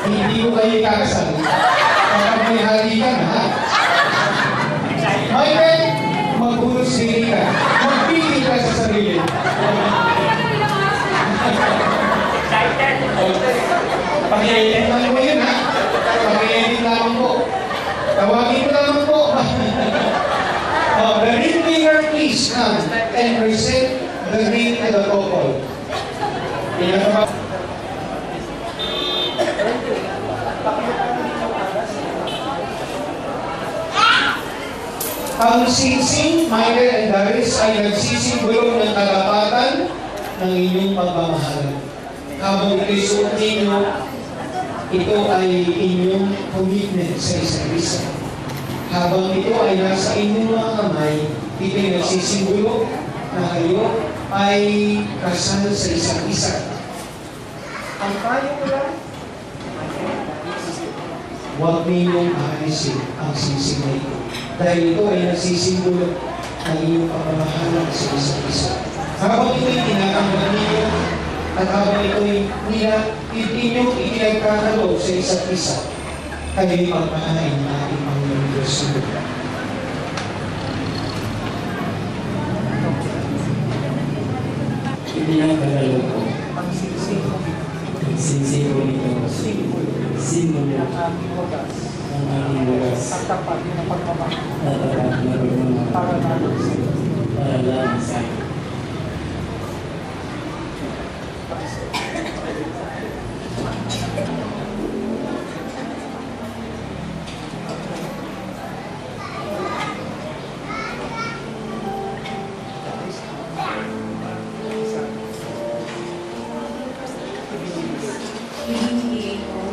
Hindi ko kayo ikakasal. Kapag may halikan, ha? Michael, magbunos diri ka. Magpili ka sa sarili. Pag-edit lang mo yun, ha? Pag-edit lamang po. Tawagin ko lamang po. The ring finger, please come and present the ring to the couple. Ang singsing, Michael and Darius ay nagsisimbolo ng karapatan ng inyong pagmamahalan. Habang ito'y suot ninyo, ito ay inyong commitment sa isa't isa. Habang ito ay nasa inyong mga kamay, ito'y nagsisimbolo na kayo ay kasal sa isa't isa. Ang payo ko lang, huwag ninyong aalisin ang singsing na ito. Dahil ito ay nagsisimbolo ng iyong pagmamahalan sa isa't isa. Habang ito'y tinatanggal ninyo, at habang ito'y inyong ikinagkakalo sa isa't isa, kayo'y magpahain ng ating Panginoon Diyos. Ipinagkakalo ko ang singsing ko nito, simbolo ng aking wagas, at tapat na pagmamahal para lang sa iyo.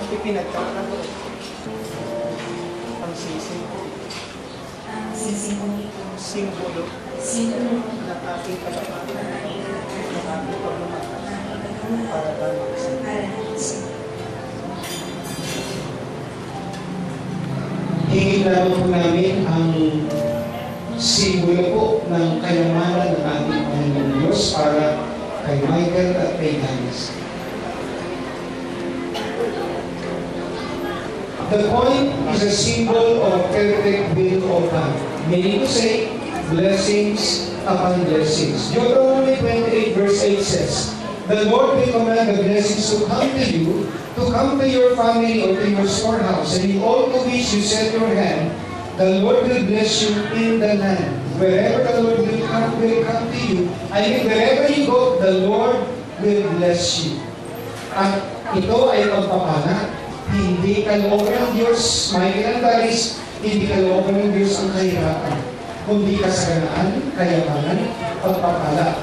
Ipinagkakalo ang singsing ko. Ang singsing ko nito, Simbolo ng ating kalapatan, ng ating pagmamahal para lamang sa iyo. Hingin lamang po namin ang simbolo po ng kayamanan ng ating Panginoon Diyos para kay Michael at kay Darius. The coin is a symbol of perfect will of God. Meaning to say, blessings upon blessings. Deuteronomy 28 verse 8 says, the Lord will command the blessings to come to you, to come to your family or to your storehouse, and in all to which you set your hand, the Lord will bless you in the land. Wherever the Lord will come to you, I mean, wherever you go, the Lord will bless you. At ito ay pagpapala. Hindi kalooban ng Diyos, Michael and Darius, hindi kalooban ng Diyos ang kahirapan, kundi kasaganaan, kayamanan, pagpapala.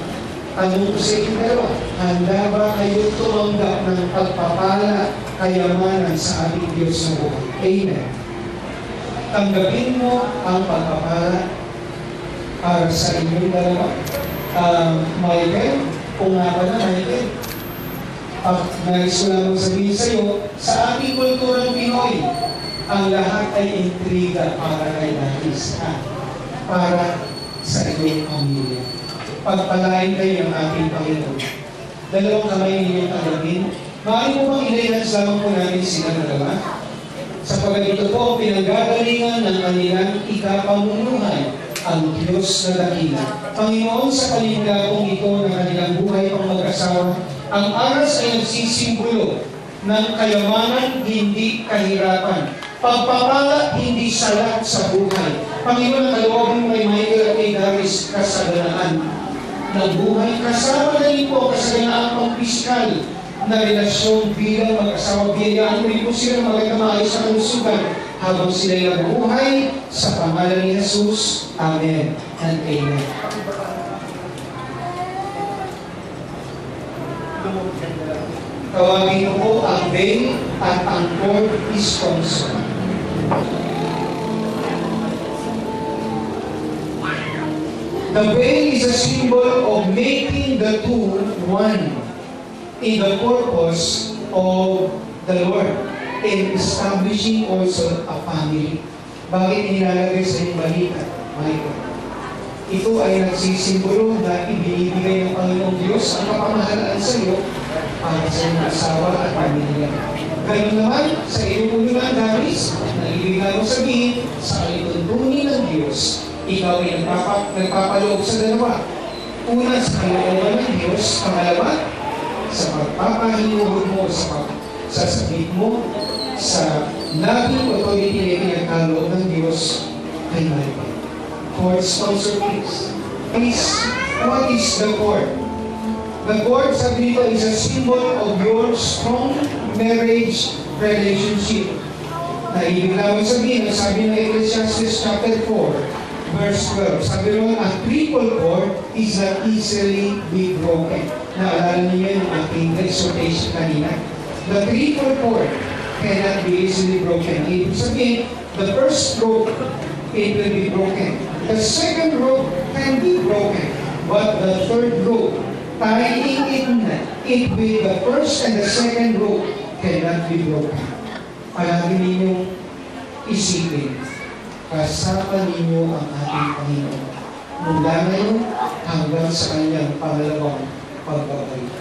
Tanong ko sa inyong dalawa, handa ba kayo tumanggap ng pagpapala, kayamanan sa ating Diyos na buhay? Amen. Tanggapin mo ang pagpapala para sa inyong dalawa. Michael, kung nga pala, Michael, nais ko lang sabihin sa iyo, sa ating kulturang Pinoy, ang lahat ay intriga para kay Darius, para sa iyong pamilya. Pagpalain kayo ng ating Panginoon. Dalawang kamay ninyong tanggapin. Maaari mo bang i-enhance lamang po natin sila dalawa? Sapagat ito po ang pinanggagalingan ng kanilang ikapamunuhan, ang Diyos na dakila. Panginoon, sa kaligagong ito ng kanilang buhay pang mag-asawa, ang aras ay nagsisimbolo ng kayamanan, hindi kahirapan. Pagpapala, hindi salat sa buhay. Panginoon, kalooban mo kay Michael at kay Darius kasaganaan ng buhay. Kasama na rin po kasaganaan pang piskal na relasyon bilang mag-asawa. Biyayaan mo rin po sila magandang maayos sa kalusugan habang sila'y nabuhay sa pangalan ni Jesus. Amen and Amen. Tawagin ko ang veil at ang cord is concerned. The veil is a symbol of making the two one in the purpose of the Lord. and establishing also a family. Bakit inilalagay sa iyong balita, Michael? Ito ay nagsisimbolo na ibinibigay ng Panginoong Diyos ang kapamahalaan sa iyo para sa iyong asawa at pamilya. Gayun naman, sa iyong ulungan, Daris, na ibig mo sabihin, sa alituntunin ng Diyos, ikaw ay nagpapaloob sa dalawa. Una, sa kalooban ng Diyos. Pangalawa, sa pagpapahinuhod mo, sa sabit mo, sa laging authority na pinagkaloob ng Diyos kay Michael. Court sponsor, please. Please, what is the court? The court, sabi dito, is a symbol of your strong marriage relationship. Na ibig namin sabihin, sabi ng Ecclesiastes chapter 4, verse 12, sabi naman, a triple cord is not easily be broken. Naalala niyo yung aking exhortation kanina. The triple cord cannot be easily broken. Ibig sabihin, the first rope, it will be broken. The second rope can be broken. But the third rope, tying it with the first and the second rope, cannot be broken. Palagi ninyong isipin, kasama ninyo ang ating Panginoon. Mula ngayon hanggang sa kanyang pangalawang pagbabalik.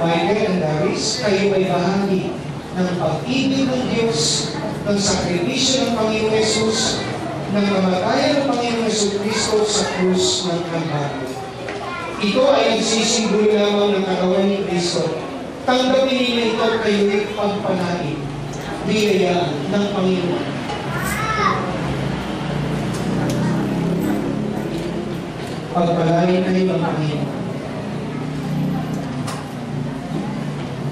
Michael and Daris, kayo ay bahagi ng pag-ibig ng Diyos, ng sakripisyo ng Panginoong Yesus, ng kamatayan ng Panginoong Jesucristo sa krus ng Kalbaryo. Ito ay nagsisimbolo lamang ng katawan ni Kristo. Tanggapin ninyo ito kayo'y pagpalain, biyayaan ng Panginoon. Pagpalain kayo ng Panginoon.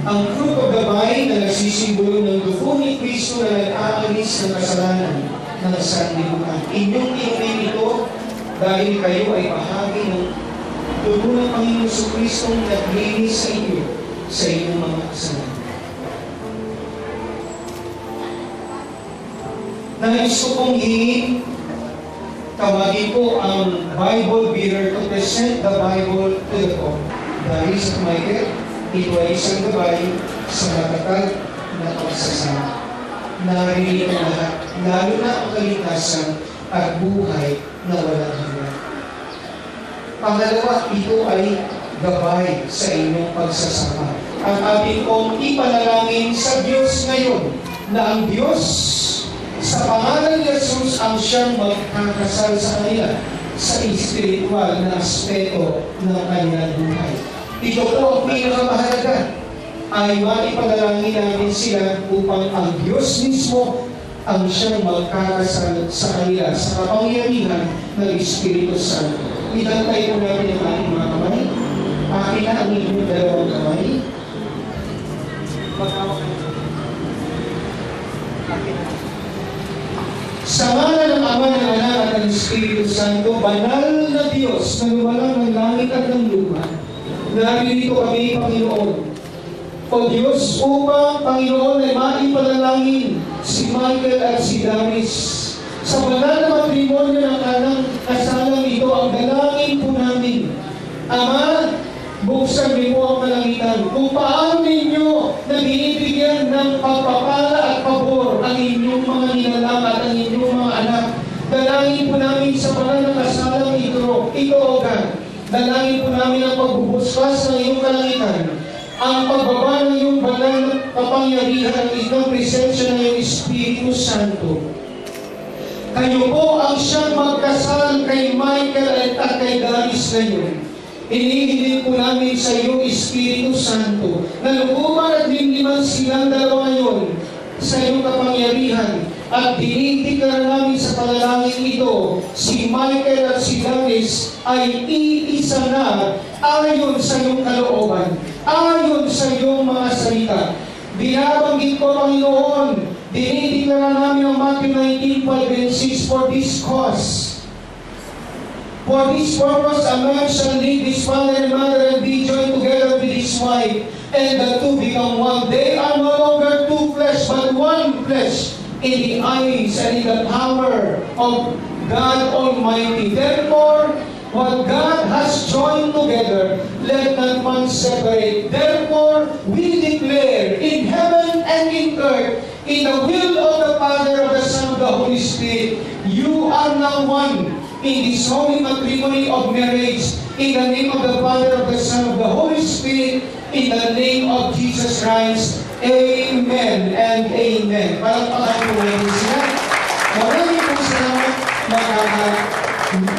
Ang fruit of the vine na nagsisimbolo ng dugo ni Kristo na nag-aalis ng kasalanan ng sanlibutan. Inyong inumin ito dahil kayo ay bahagi ng dugo ng Panginoon Jesucristo na naglinis sa inyo sa inyong mga kasalanan. Nais ko pong hingin, tawagin po ang Bible bearer to present the Bible to the court. Daris at Michael, ito ay isang gabay sa matatag na pagsasama. Narinig ang lahat, lalo na ang kaligtasan at buhay na walang hanggan. Pangalawa, ito ay gabay sa inyong pagsasama. Ang ating kong ipanalangin sa Diyos ngayon na ang Diyos sa pangalan ni Jesus ang siyang magkakasal sa kanila sa espiritual na aspeto ng kanilang buhay. Ito po ang pinakamahalaga ay maipanalangin namin sila upang ang Diyos mismo ang siyang magkakasal sa kanila sa kapangyarihan ng Espiritu Santo. Itantay po natin ang ating mga kamay. Akin na ang inyong dalawang kamay. Sa ngalan ng Ama, ng Anak at ng Espiritu Santo, banal na Diyos na lumalang ng langit at ng lupa, naririto kami, Panginoon. O Diyos, upang, Panginoon, ay maipanalangin si Michael at si Daris. Sa banal na matrimonyo ng anang kasalang ito, ang dalangin po namin. Ama, buksan niyo po ang kalangitan kung paano ninyo na binibigyan ng pagpapala at pabor ang inyong mga nilalang at ang inyong mga anak. Dalangin po namin sa banal na kasalang ito, O God. Dalangin po namin ang pagbubuskas ng iyong kalangitan, ang pagbaba ng iyong banal na kapangyarihan ng itong presensya ng iyong Espiritu Santo. Kayo po ang siyang magkasal kay Michael at kay Daris ngayon. Inihiling po namin sa iyong Espiritu Santo na lukuman at limliman silang dalawa ngayon sa iyong kapangyarihan at dinidiklara namin sa panalangin ito, si Michael at si Daris ay iisa na ayon sa iyong kalooban, ayon sa iyong mga salita. Binabanggit ko, Panginoon, dinidiklara namin ang Matthew 19:5-6 for this cause. For this purpose, a man shall leave his father and mother and be joined together with his wife, and the two become one. They are no longer two flesh, but one flesh in the eyes and in the power of God Almighty. Therefore, what God has joined together, let not man separate. Therefore, we declare in heaven and in earth In the will of the Father, of the Son, of the Holy Spirit, you are now one in this holy matrimony of marriage. In the name of the Father, of the Son, of the Holy Spirit, in the name of Jesus Christ. Amen and amen. Palakpakan po natin sila. Maraming po salamat,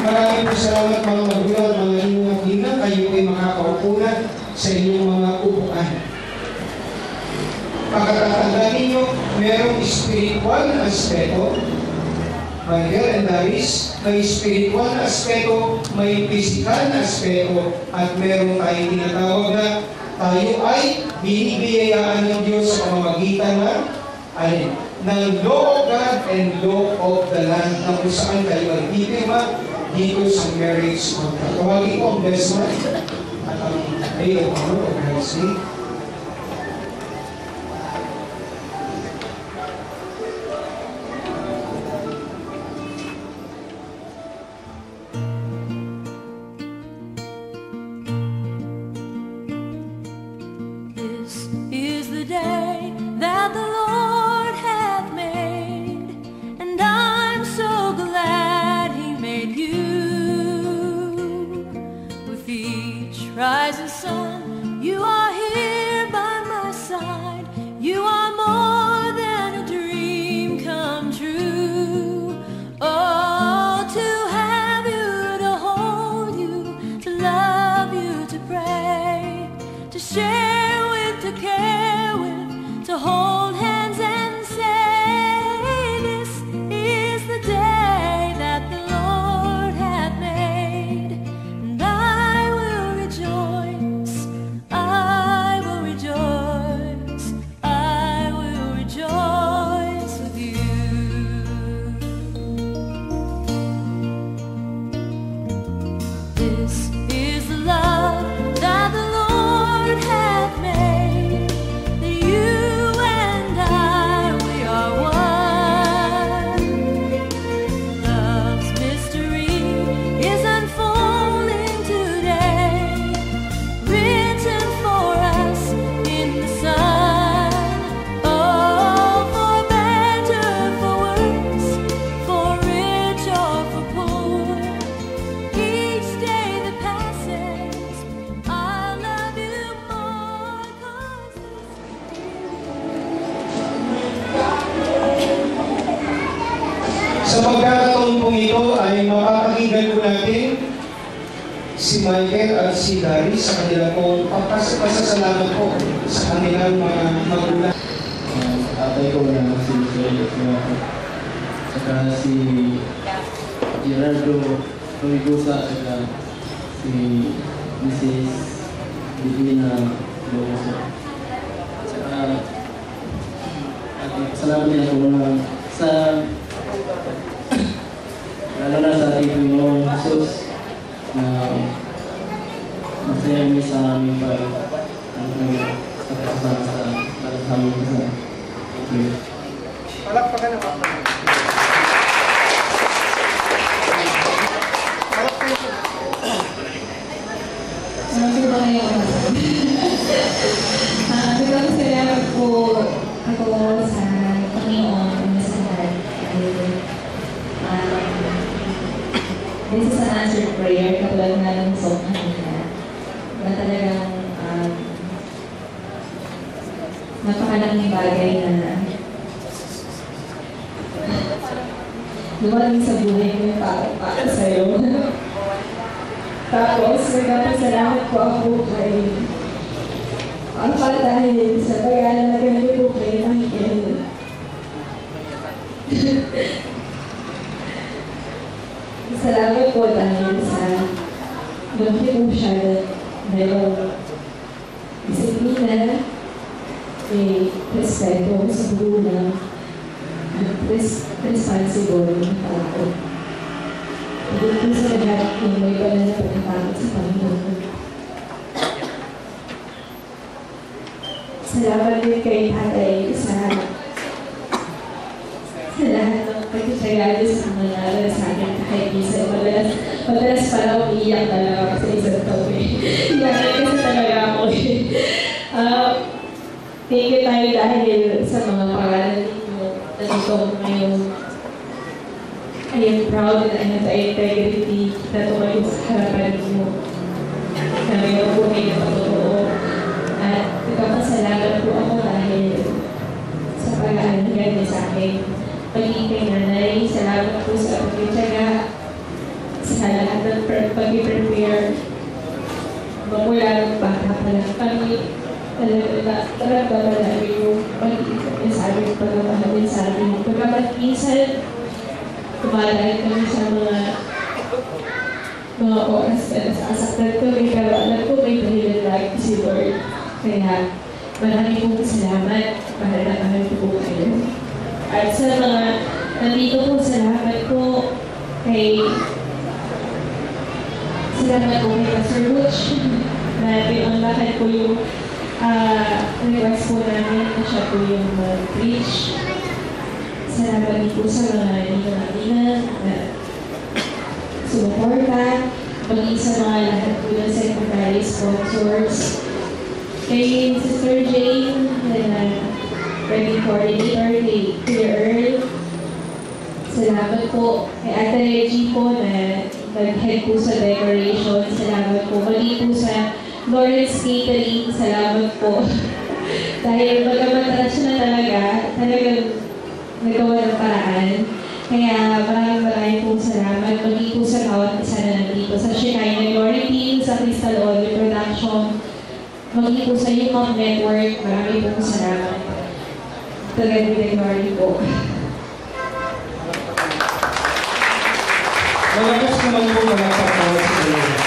maraming po salamat mga magulang, mga inyong ginang. Kayo ay makakaupo na sa inyong mga upuan. Pagkatatandaan ninyo, merong spiritual na aspeto. Michael and Darius, may spiritual na aspeto, may physical na aspeto, at meron tayong tinatawag na tayo ay binibiyayaan ng Diyos sa pamamagitan ng law of God and law of the land, na kung saan kayo ay pipirma dito sa marriage contract. Tawagin ko ang best man at ang day of honor of God's name. Rising sun, you are here by my side. You are more than a dream come true. Oh, to have you, to hold you, to love you, to pray, to share with, to care with, to hold hands and say, this is the day that the Lord hath made, and I will rejoice, I will rejoice, I will rejoice with you. This is the love that the Lord hath made, that you and I, we are one. Love's mystery is unfolding today, written for us in the sun. Oh, for better, for worse, for rich or for poor, each day that passes, I love you more, 'cause Sa pagkakataon pong ito ay mapapakinggan po natin si Michael at si Darius sa kanila pong pasasalamat po sa kanilang mga magulang. Atay ko na si Michael saka si Gerardo Ruigosa, saka si Mrs. Divina Lomoso. Saka salamat din ako sa lalo na sa ating Panginoong Jesus na masaya kami sa aming pagkakasama sa aming kasama. Thank you. Palakpakan na po. Ano ba kayo? Biglang salamat po ako sa Panginoon sa lahat. This is an answered prayer, katulad nga ng song kanina, na talagang napakalaking bagay na dumating sa buhay ko yung para sa'yo. Tapos, nagpapasalamat po ako kay ang dahil sa pag-aaral na ganito po kay Michael. Salamat po dahil sa lumaki po siya na mayroong disiplina, may respeto sa bulan, at responsible na tao. Hindi po sa lahat yung may pala na pagkatakot sa Panginoon. Salamat din kay Tatay sa lahat ng pagkakayari sa mga sa akin kahit isa. Madalas pala umiiyak talaga kasi isang taon eh. Iyakan kasi talaga ako eh. Thank you tayo dahil sa mga pangalan nandito ako ngayon. I am proud that I have the integrity na tumayo sa harapan mo. Na may mabuhay na patotoo. At nagpapasalamat po ako dahil sa pag-aalala niya sa akin. Pagiging kay nanay, salamat po sa pagkitsaga, sa lahat ng pag-prepare. Magmula ng bata pa lang kami, talaga namin yung pag-iisip niya sa amin, pagmamahalin sa amin. Pagkamat minsan, tumalaan kami sa mga oras na nasasaktan ko, pero alam ko may dahilan lagi si Lord. Kaya maraming pong salamat para nakahan ko po kayo. At sa mga nandito po, salamat po kay Pastor Butch na pinanglakan po yung request po namin na siya po yung preach. Salamat din po sa mga ninang na sumuporta, maging sa mga lahat po ng secretary sponsors. Kay Sister Jane, na wedding coordinator, kay Kuya Earl. Salamat po kay Ate Reggie po na nag-head po sa decoration. Salamat po. Mali po sa Lawrence Catering. Salamat po. Dahil magkamataras na talagang nagawa ng paraan. Kaya maraming pong salamat. Mali po sa bawat isa na nandito. Sa Shekinah Glory Team, sa Crystal Audio Production, mali po sa UMAP Network, maraming pong salamat. Talagang with glory po. Malakas naman po mga pagkawal sa Lord.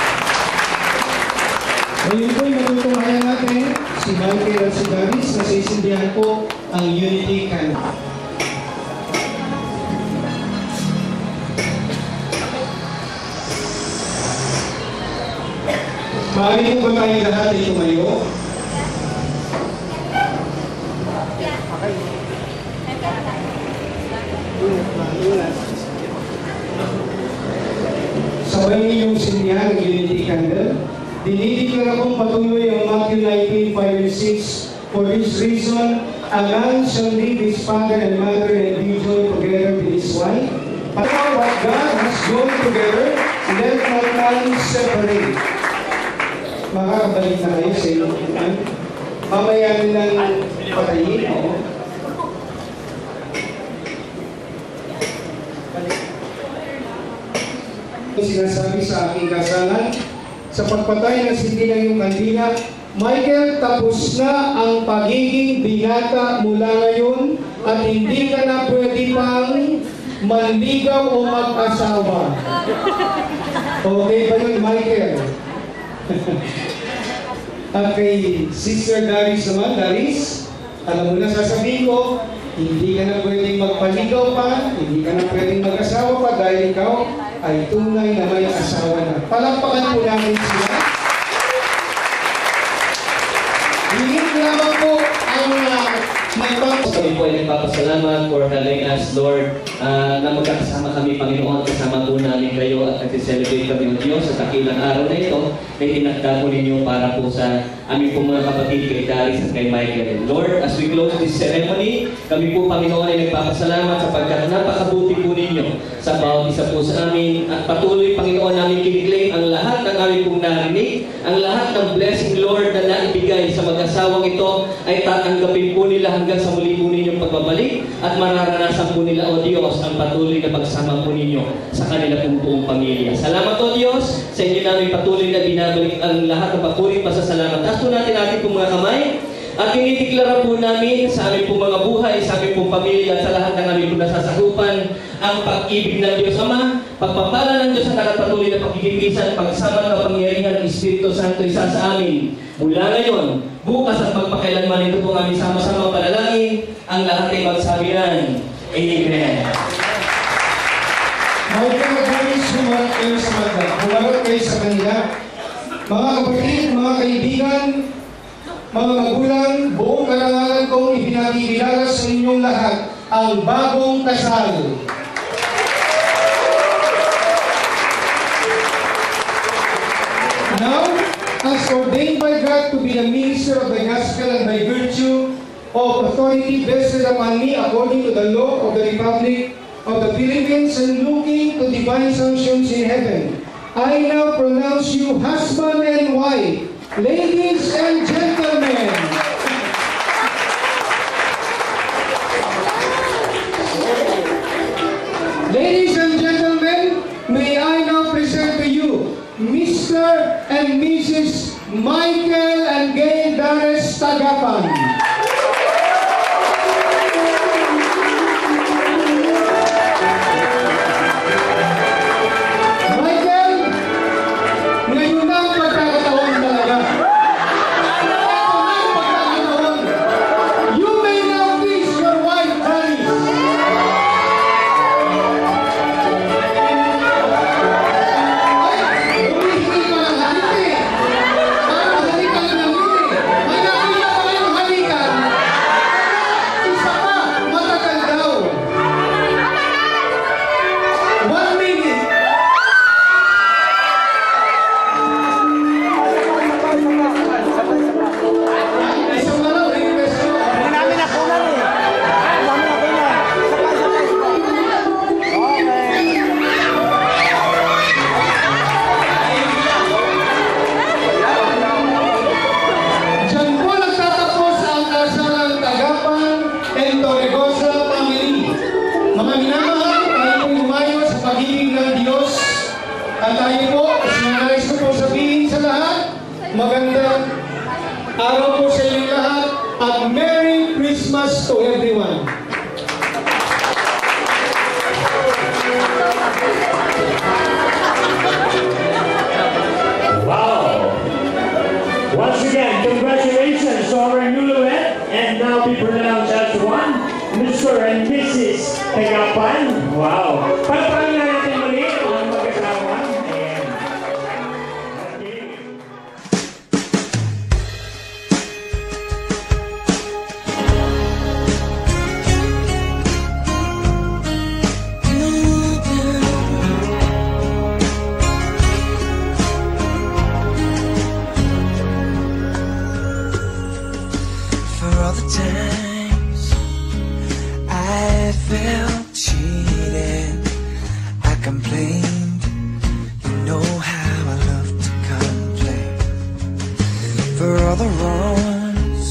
Ngayon po, matutunghayan natin si Michael at si Davis na sisindihan po ang Unity Candle. Maaari po ba tayong lahat ay tumayo? Sabay ninyong sindihan ng Unity Candle. Dinideklara kong patuloy ang Matthew 19:5 and 6. For this reason, a man shall leave his father and mother and be joined together with his wife. But what God has joined together, let not man separate. Makakabalik na kayo sa inyong iman. Mamaya nilang patayin. Sinasabi sa aking kasalan, sa pagpatay ng sindi ng iyong kandila, Michael, tapos na ang pagiging binata mula ngayon at hindi ka na pwede pang manligaw o mag-asawa. Okay ba yun, Michael? At kay Sister Daris naman, Daris, alam mo na sasabihin ko, hindi ka na pwedeng magpaligaw pa, hindi ka na pwedeng mag-asawa pa dahil ikaw ay tunay na may asawa na. Palakpakan po namin sila. Hingin lamang po ang Kami po ay nagpapasalamat for having us, Lord, na magkakasama kami, Panginoon, kasama po namin kayo at nag-celebrate kami ng Diyos sa takilang araw na ito na itinakda po ninyo para po sa aming po mga kapatid kay Daris at kay Michael. Lord, as we close this ceremony, kami po, Panginoon, ay nagpapasalamat sapagkat napakabuti po ninyo sa bawat isa po sa amin at patuloy, Panginoon, namin kiniklaim ang lahat ng aming pong narinig, ang lahat ng blessing, Lord, na naibigay sa mag-asawang ito ay tatanggapin po nila hanggang sa muli po ninyong pagbabalik at mararanasan po nila, O Diyos, ang patuloy na pagsama po ninyo sa kanila pong buong pamilya. Salamat, O Diyos, sa inyo namin patuloy na binabalik ang lahat ng papuring pasasalamat. Taas po natin pong mga kamay at dinideklara po namin sa aming pong mga buhay, sa aming pong pamilya at sa lahat ng aming pong nasasakupan ang pag-ibig ng Diyos Ama, pagpapala ng Diyos at patuloy na pagkikipisan, pagsama ng kapangyarihan ng Espiritu Santo isa sa amin. Mula ngayon, bukas at magpakailanman ito po aming sama-sama panalangin, ang lahat ay magsabihan. Amen. Michael, Daris, humarap kayo sa mata. Humarap kayo sa kanila. Mga kapatid, mga kaibigan, mga magulang, buong karangalan kong ibinakikilala sa inyong lahat ang bagong kasal. Now, as ordained by God to be the minister of the gospel and by virtue of authority vested upon me according to the law of the Republic of the Philippines and looking to divine sanctions in heaven, I now pronounce you husband and wife, ladies and gentlemen. Ladies and gentlemen, may I now present to you Mr. and Mrs. Michael and Gail Dares Tagapan. Michael, ngayon na ang pagkakataon talaga. Ito na ang pagkakataon. You may now kiss your wife, Danny. Mga minamahal, tayo po'y umayo sa pag-ibig ng Diyos. At tayo po, sinanais ko po sabihin sa lahat, magandang araw po sa inyong lahat at Merry Christmas to everyone. Wow! Once again, congratulations to our newlywed and now be pronounced as one, Mr. and Mrs. Tagapan. Wow! Palapalin na natin muli ang mag-asawa. Ayan. Okay. For all the times I felt cheated, I complained. You know how I love to complain. For all the wrongs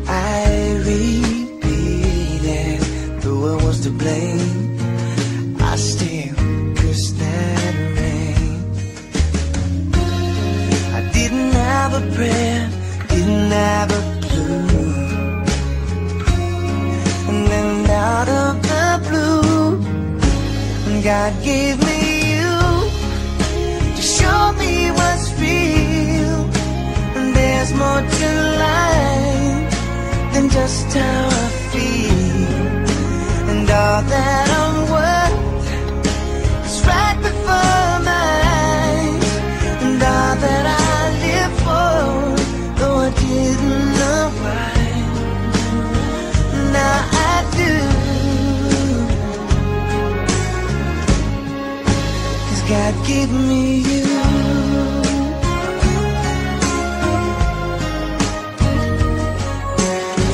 I repeated, though I was to blame, I still cursed that rain. I didn't have a prayer, didn't have a clue. And then out of the blue, God gave me you to show me what's real. And there's more to life than just how I feel. And all that I'm worth is right before my eyes. And all that I live for, though I didn't know why, now I do. 'Cause God gave me you.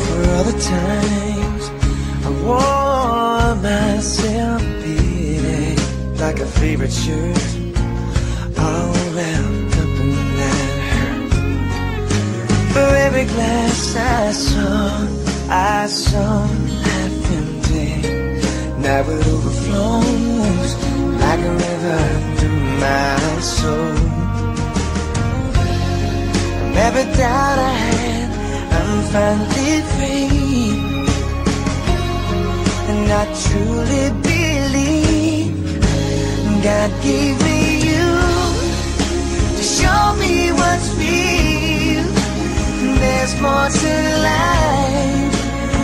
For all the times I wore myself beating like a favorite shirt, all wrapped up in that hurt. For every glass I saw half empty. Now it overflows like a river through my soul. And every doubt I had, I'm finally free. And I truly believe God gave me you to show me what's real. There's more to life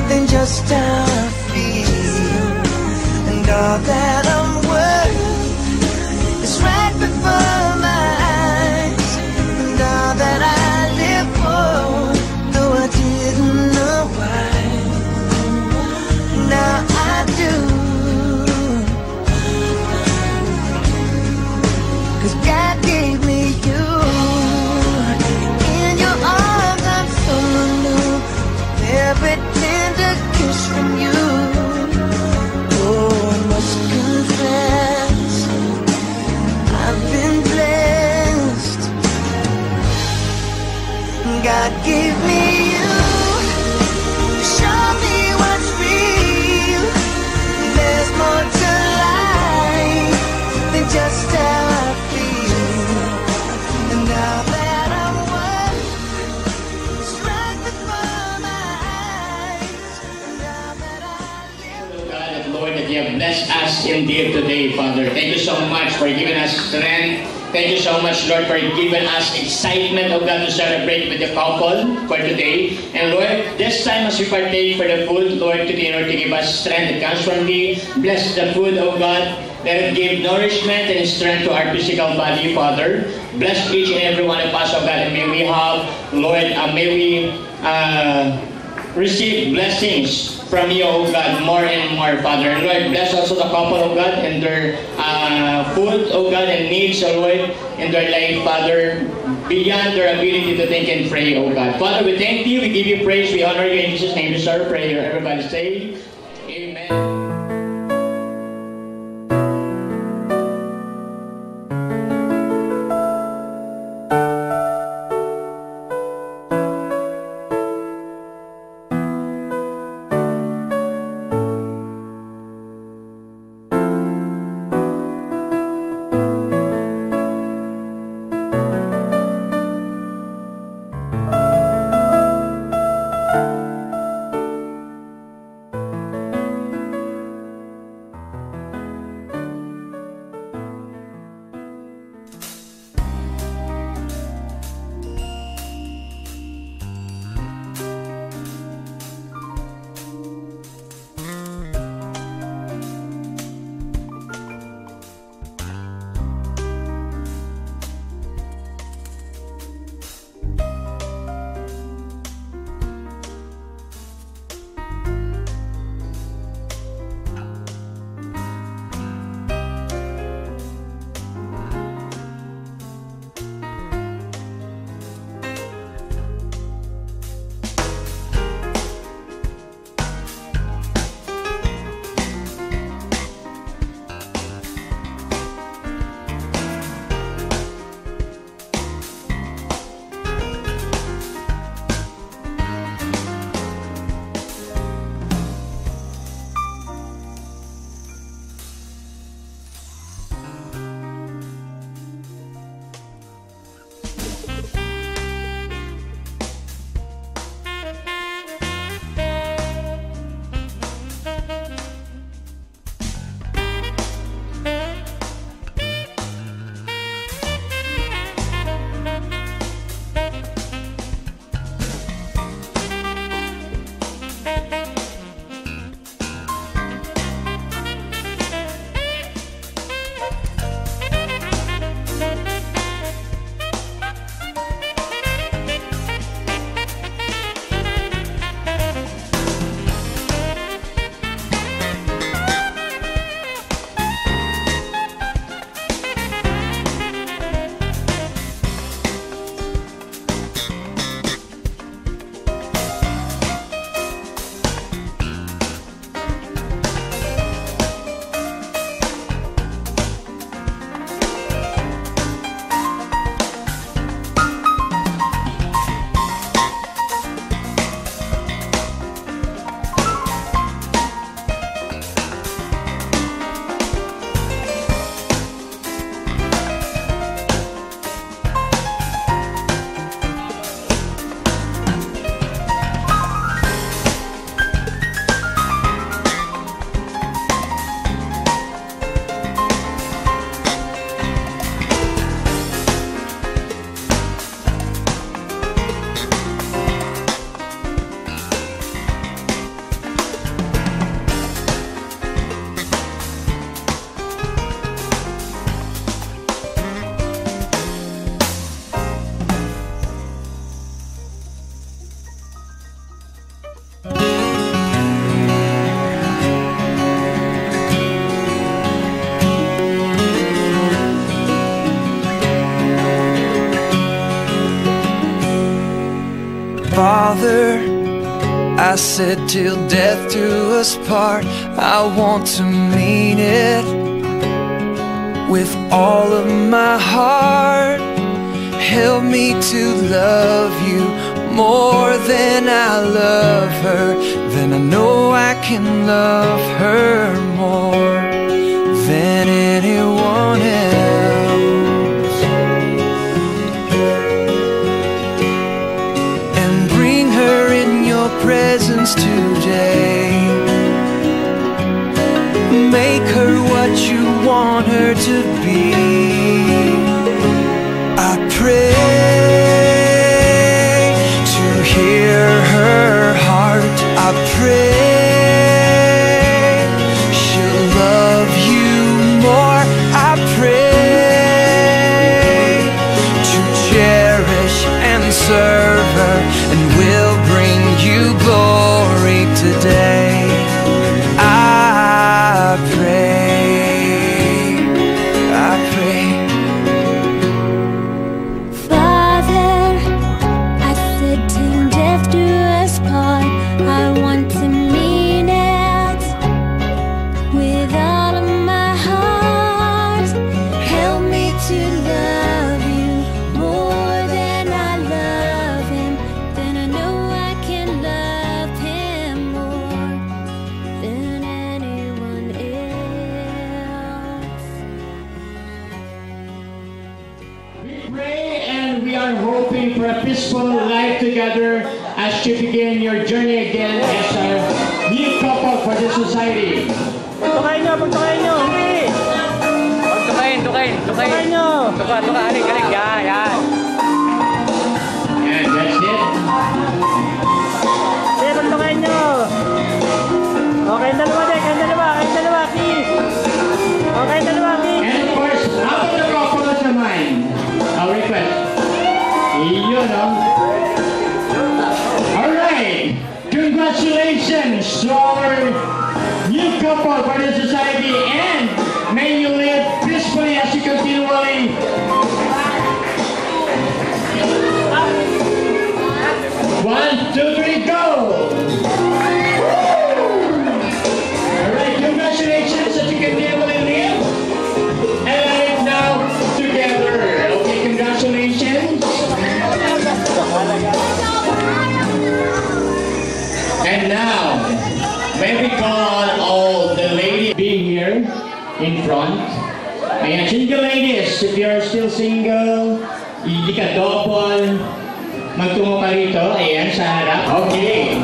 than just how I feel. And all that I'm worth is right before my eyes. And all that I live for, though I didn't know why, now I do. 'Cause God gave me you. In your arms I'm so new. Every you have blessed us indeed today, Father. Thank you so much for giving us strength. Thank you so much, Lord, for giving us excitement, oh God, to celebrate with the couple for today. And Lord, this time as we partake for the food, Lord, continue to give us strength that comes from Thee. Bless the food, oh God. Let it give nourishment and strength to our physical body, Father. Bless each and every one of us, oh God, and may we have, Lord, may we receive blessings from you, oh God, more and more, Father. And Lord, bless also the couple, oh God, and their food, oh God, and needs, oh Lord, in their life, Father, beyond their ability to think and pray, oh God. Father, we thank you, we give you praise, we honor you in Jesus' name. This is our prayer. Everybody say, Amen. Father, I said till death do us part. I want to mean it with all of my heart. Help me to love you more than I love her. Then I know I can love her more than anyone else. And bring her in your presence today. make her what you want her to be. I pray to hear her heart. I pray she'll love you more. I pray to cherish and serve her, and will bring you glory today. I pray, I pray. Father, I said till death do us part. I want to mean it with all of my heart. Help me to love you more than I love him. Then I know I can love him more than anyone else. We pray and we are hoping for a peaceful life together as you begin your journey again as a new couple for the society. Pagtukain nyo, please! Pagtukain nyo! Tuka, aling, yan. And that's it. Sige, pagtukain nyo! Okay, dalawa, please! Okay, dalawa, please! And of course, habang nakakulat naman, our request. Iyon, no? Alright! Congratulations to our new couple for the society, and may you live peacefully as you continually. One, two, three, go! Alright, congratulations that you continually live and live now together. Okay, congratulations. And now, may we call all the ladies being here in front. Ayan, single ladies, if you're still single, hindi ka double, magtungo ka rito. Ayan, sa harap. Okay.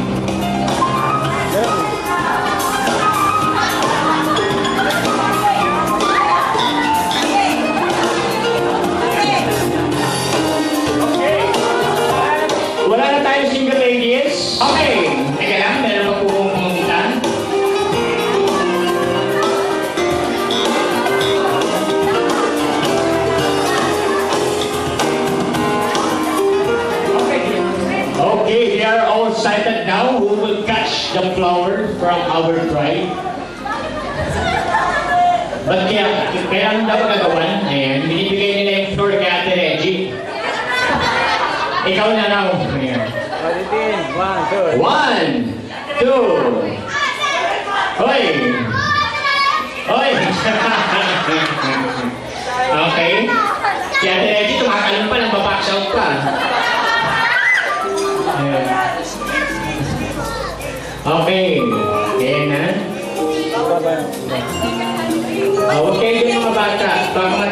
Wala na tayo single ladies. Okay. Teka lang, meron pa po kong pumunta. Okay, they are all sighted now. Who will catch the flower from our bride? But kaya ano dapat gagawin? Ayan, binibigay nila yung floor kay Ate Reggie. Ikaw na raw. Ayan. 1, 2. Hoy! Hoy! Okay. Si Ate Reggie tumakalong pa, nagbabox out pa. Okay. Ayan na. Huwag kayo yung mga bata. Baka